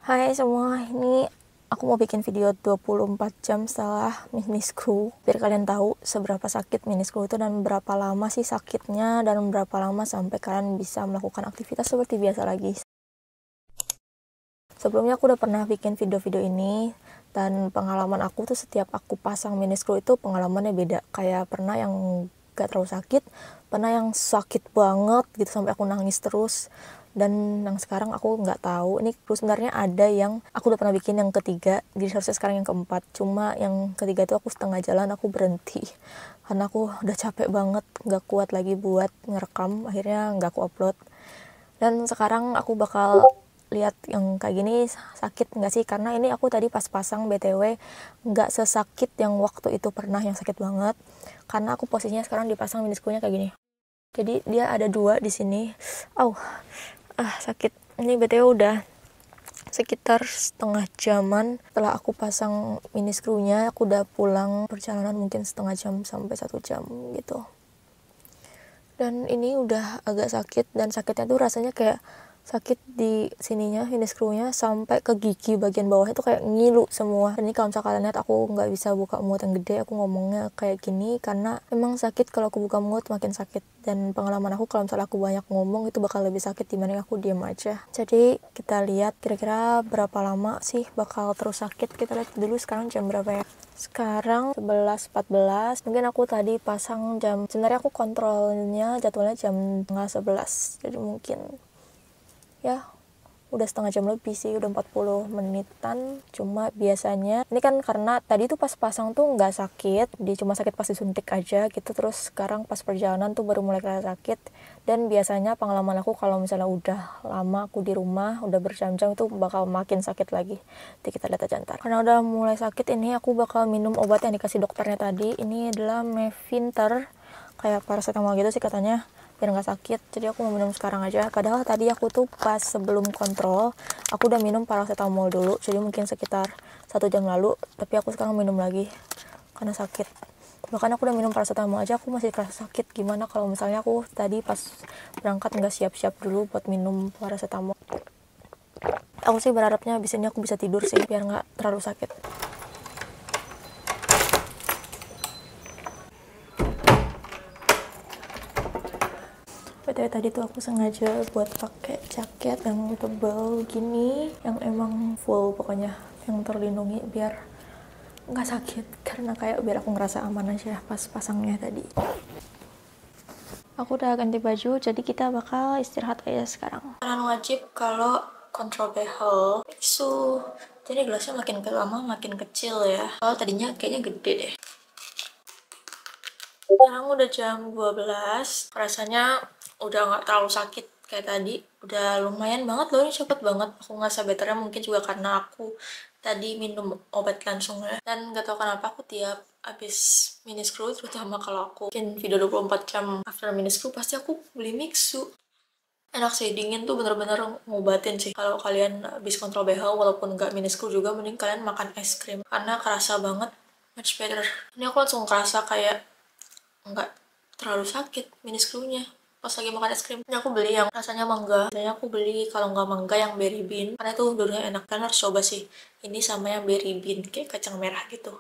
Hai semua, ini aku mau bikin video 24 jam setelah mini screw biar kalian tahu seberapa sakit mini screw itu dan berapa lama sih sakitnya dan berapa lama sampai kalian bisa melakukan aktivitas seperti biasa lagi. Sebelumnya aku udah pernah bikin video-video ini dan pengalaman aku tuh setiap aku pasang mini screw itu pengalamannya beda. Kayak pernah yang gak terlalu sakit, pernah yang sakit banget gitu sampai aku nangis terus, dan yang sekarang aku nggak tahu. Ini sebenarnya ada yang aku udah pernah bikin yang ketiga, jadi harusnya sekarang yang keempat. Cuma yang ketiga itu aku setengah jalan aku berhenti karena aku udah capek banget, nggak kuat lagi buat ngerekam, akhirnya nggak aku upload. Dan sekarang aku bakal lihat yang kayak gini sakit nggak sih, karena ini aku tadi pas pasang BTW nggak sesakit yang waktu itu pernah yang sakit banget, karena aku posisinya sekarang dipasang mini screw-nya kayak gini. Jadi dia ada dua di sini. Sakit. Ini BTW udah sekitar setengah jaman setelah aku pasang mini screw-nya. Aku udah pulang perjalanan mungkin setengah jam sampai 1 jam gitu. Dan ini udah agak sakit, dan sakitnya tuh rasanya kayak sakit di sininya, mini screw-nya sampai ke gigi bagian bawahnya tuh kayak ngilu semua. Dan ini kalau misalnya kalian lihat aku nggak bisa buka mulut yang gede, aku ngomongnya kayak gini karena emang sakit. Kalau aku buka mulut makin sakit, dan pengalaman aku kalau misalnya aku banyak ngomong itu bakal lebih sakit dibanding aku diam aja. Jadi kita lihat kira-kira berapa lama sih bakal terus sakit. Kita lihat dulu sekarang jam berapa ya. Sekarang 11.14. Mungkin aku tadi pasang jam, sebenarnya aku kontrolnya jadwalnya jam 10:30. Jadi mungkin ya udah setengah jam lebih sih, udah 40 menitan. Cuma biasanya ini kan karena tadi tuh pas pasang tuh nggak sakit, dia cuma sakit pas disuntik aja gitu. Terus sekarang pas perjalanan tuh baru mulai kerasa sakit. Dan biasanya pengalaman aku kalau misalnya udah lama aku di rumah, udah berjam-jam, itu bakal makin sakit lagi. Jadi kita lihat aja ntar. Karena udah mulai sakit ini, aku bakal minum obat yang dikasih dokternya tadi. Ini adalah Mevinter, kayak paracetamol gitu sih katanya, biar nggak sakit. Jadi aku mau minum sekarang aja. Padahal tadi aku tuh pas sebelum kontrol aku udah minum paracetamol dulu, jadi mungkin sekitar 1 jam lalu. Tapi aku sekarang minum lagi karena sakit. Bahkan aku udah minum paracetamol aja aku masih kerasa sakit. Gimana kalau misalnya aku tadi pas berangkat nggak siap-siap dulu buat minum paracetamol. Aku sih berharapnya abis ini aku bisa tidur sih biar nggak terlalu sakit. Tadi tuh aku sengaja buat pakai jaket yang tebal gini, yang emang full pokoknya, yang terlindungi biar nggak sakit, karena kayak biar aku ngerasa aman aja pas pasangnya tadi. Aku udah ganti baju, jadi kita bakal istirahat aja sekarang. Makanan wajib kalau kontrol behel biksu. Jadi gelasnya makin lama makin kecil ya. Kalau tadinya kayaknya gede deh. Sekarang udah jam 12, rasanya udah nggak terlalu sakit kayak tadi. Udah lumayan banget loh, ini cepet banget. Aku ngerasa betternya mungkin juga karena aku tadi minum obat langsungnya. Dan nggak tahu kenapa aku tiap habis mini screw, terutama kalau aku bikin video 24 jam after mini screw, pasti aku beli Mixu. Enak sih, dingin tuh bener-bener ngobatin sih. Kalau kalian habis kontrol BH walaupun nggak mini screw juga, mending kalian makan es krim karena kerasa banget, much better. Ini aku langsung kerasa kayak nggak terlalu sakit mini screw-nya pas lagi makan es krim. Ini aku beli yang rasanya mangga. Biasanya aku beli kalau nggak mangga yang berry bean, karena itu dulunya enak. Kalian harus coba sih ini sama yang berry bean, kayak kacang merah gitu.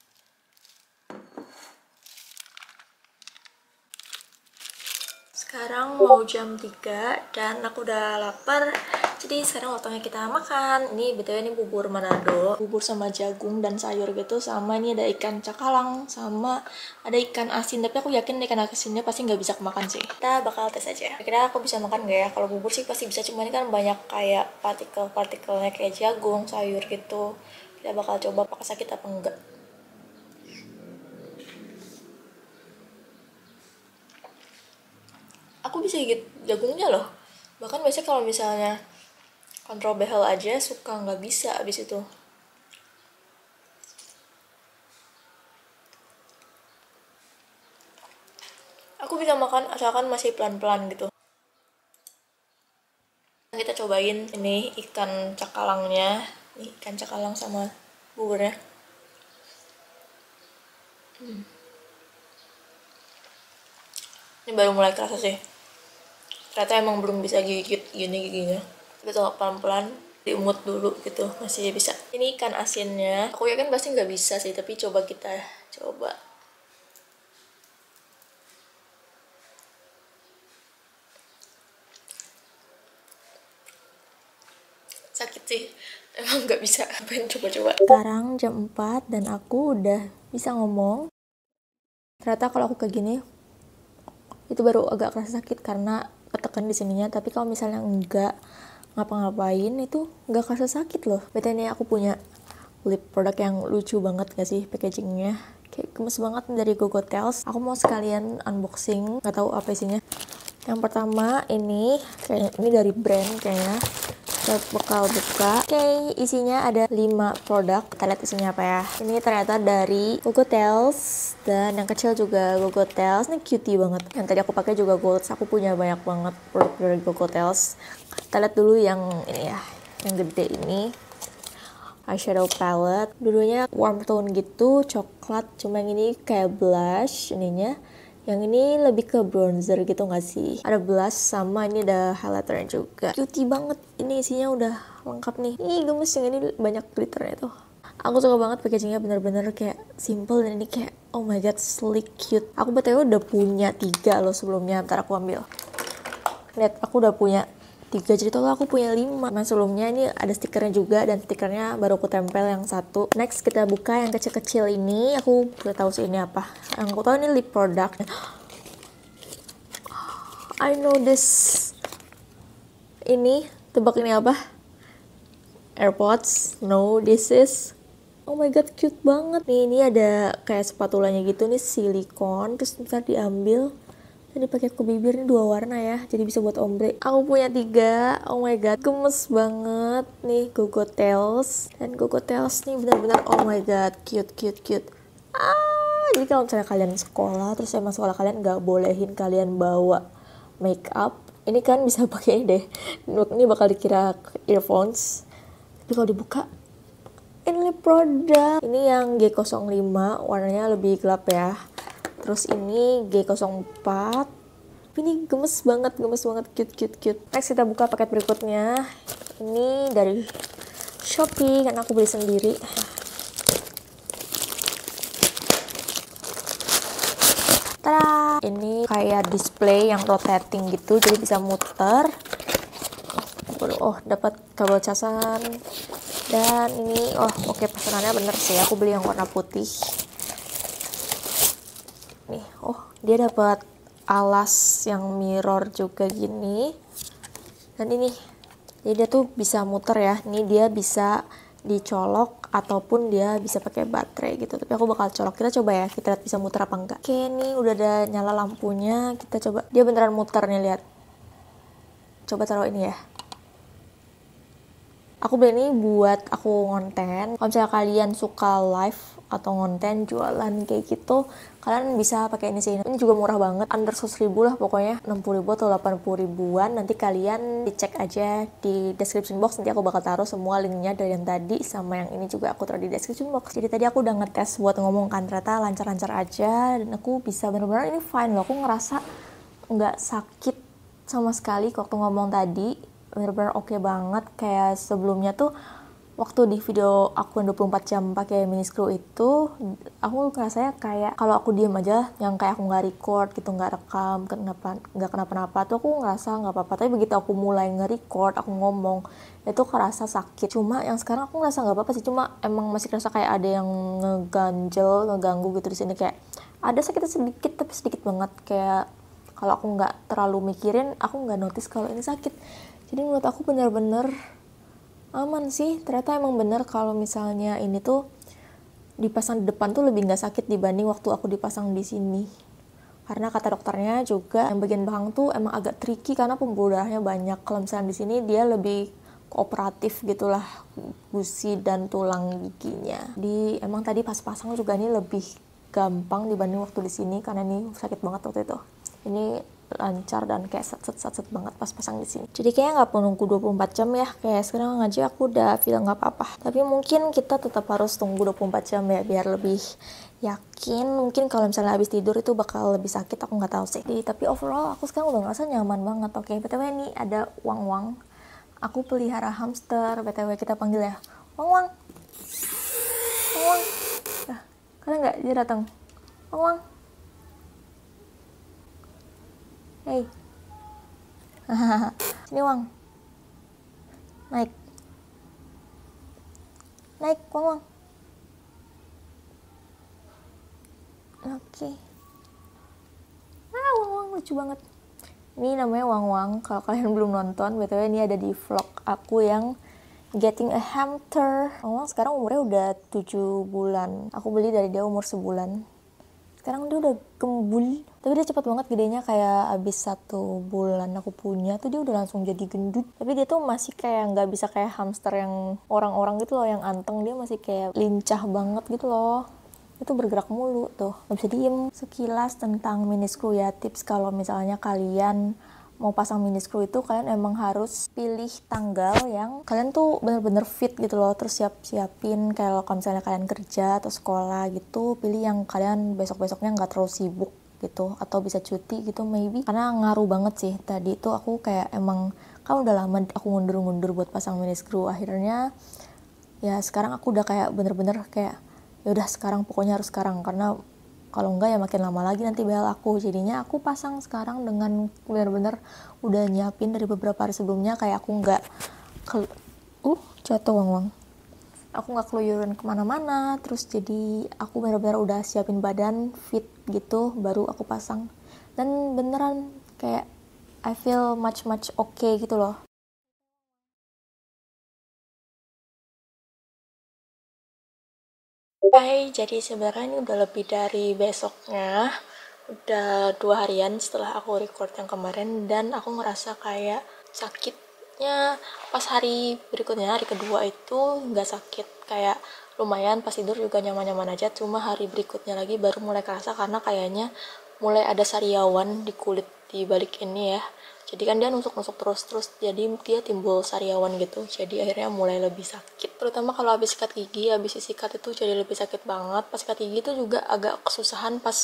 Sekarang mau jam 3 dan aku udah lapar. Jadi sekarang waktunya kita makan. Ini BTW ini bubur Manado, bubur sama jagung dan sayur gitu. Sama ini ada ikan cakalang, sama ada ikan asin. Tapi aku yakin ikan asinnya pasti nggak bisa kemakan sih. Kita bakal tes aja. Kira-kira aku bisa makan nggak ya? Kalau bubur sih pasti bisa, cuma ini kan banyak kayak partikel-partikelnya kayak jagung, sayur gitu. Kita bakal coba apakah sakit apa enggak. Aku bisa gigit jagungnya loh. Bahkan biasanya kalau misalnya kontrol behel aja suka nggak bisa abis itu. Aku bisa makan asalkan masih pelan-pelan gitu. Kita cobain ini ikan cakalangnya. Ini ikan cakalang sama buburnya. Ini baru mulai kerasa sih. Ternyata emang belum bisa gigit gini giginya. Kita coba pelan-pelan. diumut dulu gitu, masih bisa. Ini ikan asinnya, aku yakin pasti nggak bisa sih, tapi coba kita coba. Sakit sih, emang nggak bisa. Pengen coba-coba. Sekarang jam 4 dan aku udah bisa ngomong. Ternyata kalau aku kayak gini itu baru agak kerasa sakit karena ketekan di sininya, tapi kalau misalnya enggak ngapa-ngapain itu nggak kerasa sakit loh. Betul, ini aku punya lip produk yang lucu banget gak sih packagingnya, kayak gemes banget dari Gogotels. Aku mau sekalian unboxing, nggak tahu apa isinya. Yang pertama ini kayak ini dari brand kayaknya. Kita bakal buka. Oke, isinya ada 5 produk. Kita lihat isinya apa ya. Ini ternyata dari Gogotels dan yang kecil juga Gogotels. Ini cutie banget. Yang tadi aku pakai juga Gold. Aku punya banyak banget produk dari Gogotels. Kita lihat dulu yang ini ya, yang gede ini. Eyeshadow palette. Dulunya warm tone gitu, coklat. Cuma yang ini kayak blush ininya. Yang ini lebih ke bronzer gitu gak sih? Ada blush sama ini ada highlighternya juga. Cutie banget. Ini isinya udah lengkap nih. Ih gemes, yang ini banyak glitternya tuh. Aku suka banget packagingnya, bener-bener kayak simple dan ini kayak oh my god sleek cute. Aku btw udah punya 3 loh sebelumnya. Ntar aku ambil. Lihat, aku udah punya 3, jadi total aku punya 5. Nah sebelumnya ini ada stikernya juga dan stikernya baru aku tempel yang 1. Next kita buka yang kecil-kecil ini. Aku gak tahu sih ini apa. Yang aku tahu ini lip product. I know this. Ini tebak ini apa? AirPods. No, this is. Oh my god cute banget. Nih ini ada kayak spatulanya gitu nih, silikon. Terus ntar diambil. Ini pakai ke bibir, ini 2 warna ya, jadi bisa buat ombre. Aku punya 3. Oh my god, gemes banget nih Gogotels. Dan Gogotels nih benar-benar oh my god, cute. Jadi kalau misalnya kalian sekolah, terus emang sekolah kalian nggak bolehin kalian bawa make up, ini kan bisa pakai ini deh. Ini bakal dikira earphones. Tapi kalau dibuka, ini produk. Ini yang G05, warnanya lebih gelap ya. Terus ini G04. Ini gemes banget, cute. Next kita buka paket berikutnya. Ini dari Shopee, karena aku beli sendiri. Tada! Ini kayak display yang rotating gitu, jadi bisa muter. Oh, dapat kabel casan. Dan ini, oh oke, pesanannya bener sih, aku beli yang warna putih. Nih, oh dia dapat alas yang mirror juga gini. Dan ini, jadi dia tuh bisa muter ya. Ini dia bisa dicolok ataupun dia bisa pakai baterai gitu. Tapi aku bakal colok. Kita coba ya, kita lihat bisa muter apa enggak. Oke, ini udah ada nyala lampunya. Kita coba. Dia beneran muter nih, lihat. Coba taruh ini ya. Aku beli ini buat aku ngonten. Kalau misalnya kalian suka live atau ngonten jualan kayak gitu, kalian bisa pakai ini sih. Ini juga murah banget, under 100.000 lah pokoknya, 60.000 atau 80.000-an. Nanti kalian dicek aja di description box, nanti aku bakal taruh semua linknya dari yang tadi sama yang ini juga aku taruh di description box. Jadi tadi aku udah ngetes buat ngomong kan, ternyata lancar-lancar aja dan aku bisa bener-bener ini fine loh. Aku ngerasa nggak sakit sama sekali waktu ngomong tadi, bener-bener oke banget. Kayak sebelumnya tuh waktu di video aku yang 24 jam pakai mini screw itu, aku ngerasanya kayak kalau aku diem aja, yang kayak aku nggak record gitu, nggak rekam, nggak kenapa-napa tuh aku ngerasa nggak apa-apa. Tapi begitu aku mulai nge-record, aku ngomong, itu kerasa sakit. Cuma yang sekarang aku ngerasa nggak apa-apa sih, cuma emang masih kerasa kayak ada yang ngeganggu gitu di sini, kayak ada sakit sedikit tapi sedikit banget. Kayak kalau aku nggak terlalu mikirin, aku nggak notice kalau ini sakit. Jadi menurut aku bener-bener aman sih. Ternyata emang bener kalau misalnya ini tuh dipasang di depan tuh lebih nggak sakit dibanding waktu aku dipasang di sini. Karena kata dokternya juga yang bagian belakang tuh emang agak tricky karena pembuluh darahnya banyak. Kalau misalnya di sini dia lebih kooperatif gitulah, gusi dan tulang giginya. Emang tadi pas pasang juga ini lebih gampang dibanding waktu di sini karena ini sakit banget waktu itu. Ini lancar dan kayak set banget pas pasang di sini. Jadi kayaknya nggak perlu nunggu 24 jam ya. Kayak sekarang aja aku udah feel nggak apa-apa. Tapi mungkin kita tetap harus tunggu 24 jam ya biar lebih yakin. Mungkin kalau misalnya habis tidur itu bakal lebih sakit, aku nggak tahu sih. Tapi overall aku sekarang udah ngerasa nyaman banget. Oke, btw ini ada uang Aku pelihara hamster, BTW kita panggil ya. Wang Wang, Wang Wang. Nah, kalian nggak dia datang? Wang Wang. Hey. Sini Wang. Naik. Naik Wang Wang. Oke. Wang Wang lucu banget. Ini namanya Wang Wang. Kalau kalian belum nonton, BTW ini ada di vlog aku yang getting a hamster. Wang Wang sekarang umurnya udah 7 bulan. Aku beli dari dia umur sebulan. Sekarang dia udah gembul. Tapi dia cepat banget gedenya, kayak abis 1 bulan aku punya tuh dia udah langsung jadi gendut. Tapi dia tuh masih kayak nggak bisa kayak hamster yang orang-orang gitu loh, yang anteng. Dia masih kayak lincah banget gitu loh. Itu bergerak mulu tuh, nggak bisa diem. Sekilas tentang mini screw ya, tips kalau misalnya kalian mau pasang mini screw itu, kalian emang harus pilih tanggal yang kalian tuh bener-bener fit gitu loh. Terus siapin kalau misalnya kalian kerja atau sekolah gitu, pilih yang kalian besok-besoknya nggak terlalu sibuk gitu, atau bisa cuti gitu maybe, karena ngaruh banget sih. Tadi tuh aku kayak emang kan udah lama aku ngundur-ngundur buat pasang mini screw, akhirnya ya sekarang aku udah kayak bener-bener kayak ya udah sekarang, pokoknya harus sekarang, karena kalau enggak ya makin lama lagi nanti behel aku. Jadinya aku pasang sekarang dengan benar-benar udah nyiapin dari beberapa hari sebelumnya, kayak aku nggak jatuh Wang Wang, aku nggak keluyuran kemana-mana. Terus jadi aku benar-benar udah siapin badan fit gitu baru aku pasang, dan beneran kayak I feel much okay gitu loh. Hai, jadi sebenarnya ini udah lebih dari besoknya, udah 2 harian setelah aku record yang kemarin, dan aku ngerasa kayak sakitnya pas hari berikutnya, hari kedua itu nggak sakit, kayak lumayan pas tidur juga nyaman-nyaman aja. Cuma hari berikutnya lagi baru mulai kerasa, karena kayaknya mulai ada sariawan di kulit di balik ini ya. Jadi kan dia nusuk-nusuk terus jadi dia timbul sariawan gitu, jadi akhirnya mulai lebih sakit, terutama kalau habis sikat gigi. Habis sikat itu jadi lebih sakit banget. Pas sikat gigi itu juga agak kesusahan pas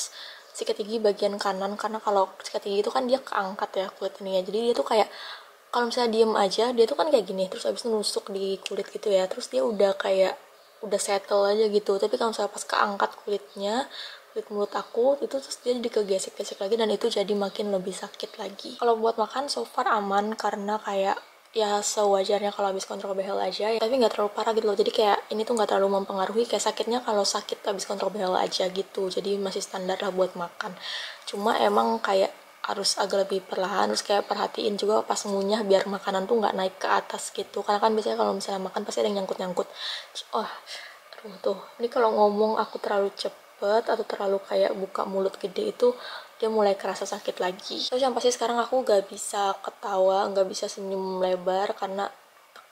sikat gigi bagian kanan, karena kalau sikat gigi itu kan dia keangkat ya kulit ini ya, jadi dia tuh kayak kalau misalnya diem aja dia tuh kan kayak gini, terus habis itu nusuk di kulit gitu ya, terus dia udah kayak udah settle aja gitu. Tapi kalau misalnya pas keangkat kulitnya, kulit mulut aku itu, terus dia jadi kegesek-gesek lagi, dan itu jadi makin lebih sakit lagi. Kalau buat makan so far aman, karena kayak ya sewajarnya kalau habis kontrol behel aja ya, tapi nggak terlalu parah gitu loh. Jadi kayak ini tuh nggak terlalu mempengaruhi kayak sakitnya kalau sakit habis kontrol behel aja gitu, jadi masih standar lah buat makan. Cuma emang kayak harus agak lebih perlahan, terus kayak perhatiin juga pas ngunyah biar makanan tuh nggak naik ke atas gitu, karena kan biasanya kalau misalnya makan pasti ada yang nyangkut-nyangkut. Oh, aduh tuh, ini kalau ngomong aku terlalu cepet atau terlalu kayak buka mulut gede itu dia mulai kerasa sakit lagi. Terus yang pasti sekarang aku gak bisa ketawa, gak bisa senyum lebar karena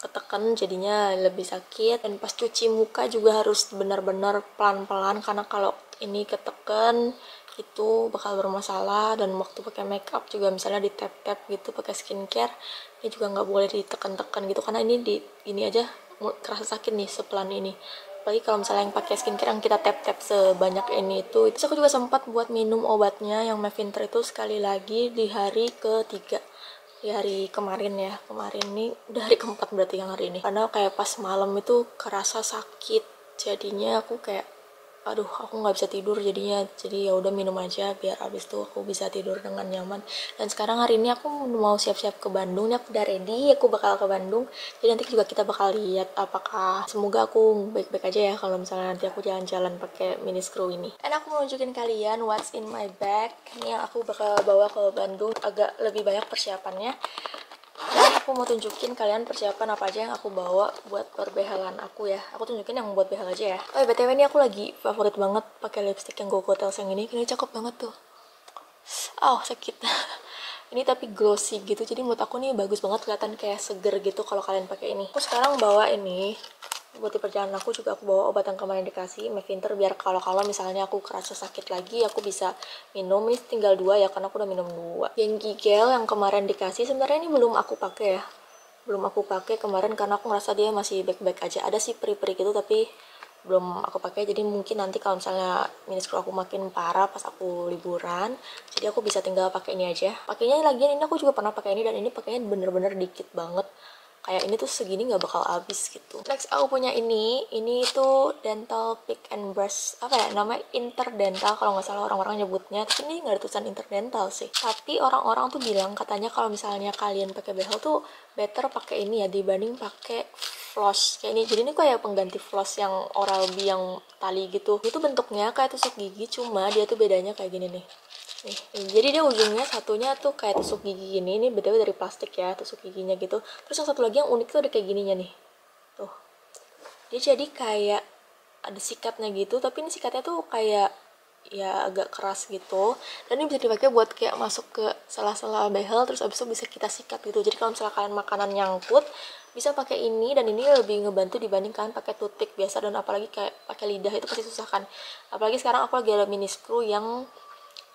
ketekan, jadinya lebih sakit. Dan pas cuci muka juga harus benar-benar pelan-pelan, karena kalau ini ketekan itu bakal bermasalah. Dan waktu pakai makeup juga misalnya di tap-tap gitu pakai skincare, ini juga nggak boleh ditekan-tekan gitu, karena ini aja kerasa sakit nih sepelan ini. Apalagi kalau misalnya yang pakai skincare yang kita tap-tap sebanyak ini itu. Terus aku juga sempat buat minum obatnya yang Mevinter itu sekali lagi di hari ketiga, di hari kemarin ya. Kemarin nih udah hari keempat berarti yang hari ini, karena kayak pas malam itu kerasa sakit, jadinya aku kayak aduh aku nggak bisa tidur jadinya. Jadi ya udah minum aja biar abis itu aku bisa tidur dengan nyaman. Dan sekarang hari ini aku mau siap-siap ke Bandung nih, aku udah ready, aku bakal ke Bandung. Jadi nanti juga kita bakal lihat apakah, semoga aku baik-baik aja ya kalau misalnya nanti aku jalan-jalan pakai mini screw ini. Dan aku mau nunjukin kalian what's in my bag. Ini yang aku bakal bawa ke Bandung, agak lebih banyak persiapannya. Dan aku mau tunjukin kalian persiapan apa aja yang aku bawa buat perbehalan aku ya. Aku tunjukin yang buat behal aja ya. Oh ya, BTW ini aku lagi favorit banget pakai lipstick yang Go Tales yang ini. Ini cakep banget tuh. Oh, sakit. Ini tapi glossy gitu. Jadi menurut aku nih bagus banget, kelihatan kayak seger gitu kalau kalian pakai ini. Aku sekarang bawa ini buat di perjalanan aku. Juga aku bawa obat yang kemarin dikasih Mevinter, biar kalau misalnya aku kerasa sakit lagi aku bisa minum. Ini tinggal 2 ya, karena aku udah minum 2. Genki gel yang kemarin dikasih sebenarnya ini belum aku pakai ya, belum aku pakai kemarin karena aku ngerasa dia masih baik-baik aja. Ada sih peri-peri gitu tapi belum aku pakai. Jadi mungkin nanti kalau misalnya mini screw aku makin parah pas aku liburan, jadi aku bisa tinggal pakai ini aja. Pakainya lagian ini aku juga pernah pakai ini, dan ini pakainya bener-bener dikit banget. kayak ini tuh segini nggak bakal habis gitu. Next aku punya ini tuh dental pick and brush, apa ya namanya, interdental kalau nggak salah orang-orang nyebutnya, tapi ini nggak ada tulisan interdental sih. Tapi orang-orang tuh bilang katanya kalau misalnya kalian pakai behel tuh better pakai ini ya dibanding pakai floss kayak ini. Jadi ini kayak pengganti floss yang Oral-B yang tali gitu. Itu bentuknya kayak tusuk gigi, cuma dia tuh bedanya kayak gini nih. Nih, jadi dia ujungnya satunya tuh kayak tusuk gigi gini, ini btw dari plastik ya tusuk giginya gitu. Terus yang satu lagi yang unik tuh ada kayak gininya nih, tuh. Dia jadi kayak ada sikatnya gitu, tapi ini sikatnya tuh kayak ya agak keras gitu. Dan ini bisa dipakai buat kayak masuk ke sela-sela behel, terus abis itu bisa kita sikat gitu. Jadi kalau misalnya kalian makanan nyangkut, bisa pakai ini, dan ini lebih ngebantu dibandingkan pakai toothpick biasa, dan apalagi kayak pakai lidah itu pasti susah kan. Apalagi sekarang aku lagi ada mini screw yang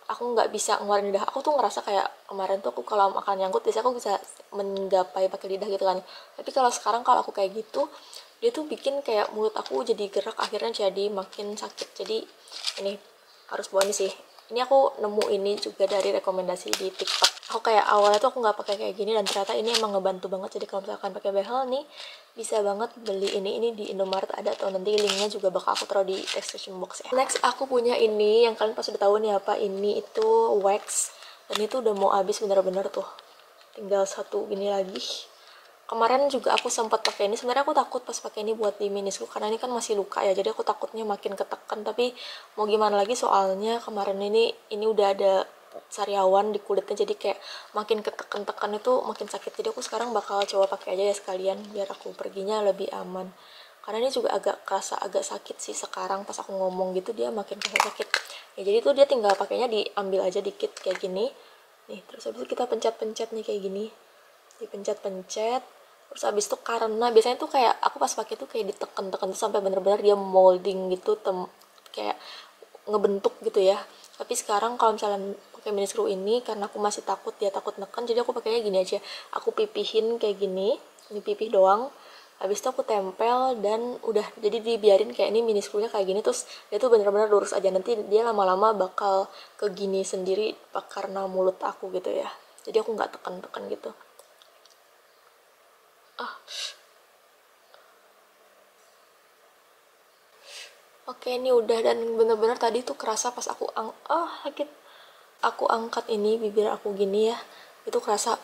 aku nggak bisa ngeluarin lidah. Aku tuh ngerasa kayak kemarin tuh aku kalau makan nyangkut biasanya aku bisa menggapai pakai lidah gitu kan, tapi kalau sekarang kalau aku kayak gitu, dia tuh bikin kayak mulut aku jadi gerak, akhirnya jadi makin sakit. Jadi ini harus bawa ini sih. Ini aku nemu ini juga dari rekomendasi di TikTok. Aku kayak awalnya tuh aku nggak pakai kayak gini, dan ternyata ini emang ngebantu banget. Jadi kalau misalkan pakai behel nih, bisa banget beli ini di Indomaret ada, atau nanti linknya juga bakal aku taruh di description box ya. Next aku punya ini yang kalian pasti udah tahu nih apa, ini itu wax, dan itu udah mau habis bener-bener tuh, tinggal satu gini lagi. Kemarin juga aku sempat pakai ini, sebenarnya aku takut pas pakai ini buat di mini screw karena ini kan masih luka ya, jadi aku takutnya makin ketekan, tapi mau gimana lagi, soalnya kemarin ini udah ada sariawan di kulitnya, jadi kayak makin ketekan-tekan itu makin sakit. Jadi aku sekarang bakal coba pakai aja ya sekalian, biar aku perginya lebih aman, karena ini juga agak kerasa agak sakit sih sekarang pas aku ngomong gitu, dia makin kerasa sakit ya. Jadi tuh dia tinggal pakainya diambil aja dikit kayak gini nih, terus habis itu kita pencet-pencet nih kayak gini, dipencet-pencet. Terus habis itu karena biasanya tuh kayak aku pas pakai tuh kayak ditekan-tekan tuh sampai bener-bener dia molding gitu, kayak ngebentuk gitu ya. Tapi sekarang kalau misalnya pakai mini screw ini, karena aku masih takut dia takut neken, jadi aku pakainya gini aja, aku pipihin kayak gini, ini pipih doang. Habis itu aku tempel dan udah, jadi dibiarin kayak ini mini screwnya kayak gini, terus dia tuh bener-bener lurus aja. Nanti dia lama-lama bakal ke gini sendiri karena mulut aku gitu ya, jadi aku nggak tekan-tekan gitu. Oke, ini udah, dan bener-bener tadi tuh kerasa pas aku sakit. Aku angkat ini bibir aku gini ya, itu kerasa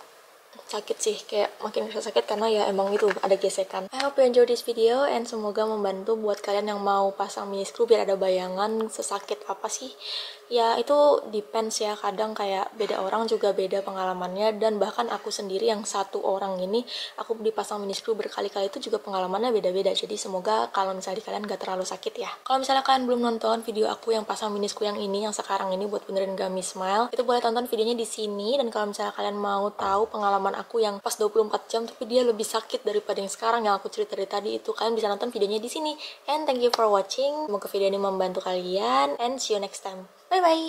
sakit sih, kayak makin kerasa sakit karena ya emang itu ada gesekan. I hope you enjoy this video, and semoga membantu buat kalian yang mau pasang mini screw biar ada bayangan sesakit apa sih. Ya itu depends ya, kadang kayak beda orang juga beda pengalamannya, dan bahkan aku sendiri yang satu orang ini, aku dipasang mini screw berkali-kali itu juga pengalamannya beda-beda. Jadi semoga kalau misalnya di kalian gak terlalu sakit ya. Kalau misalnya kalian belum nonton video aku yang pasang mini screw yang ini, yang sekarang ini buat benerin gummy smile, itu boleh tonton videonya di sini. Dan kalau misalnya kalian mau tahu pengalaman aku yang pas 24 jam tapi dia lebih sakit daripada yang sekarang yang aku cerita dari tadi, itu kalian bisa nonton videonya di sini. And thank you for watching. Semoga video ini membantu kalian, and see you next time. Bye bye.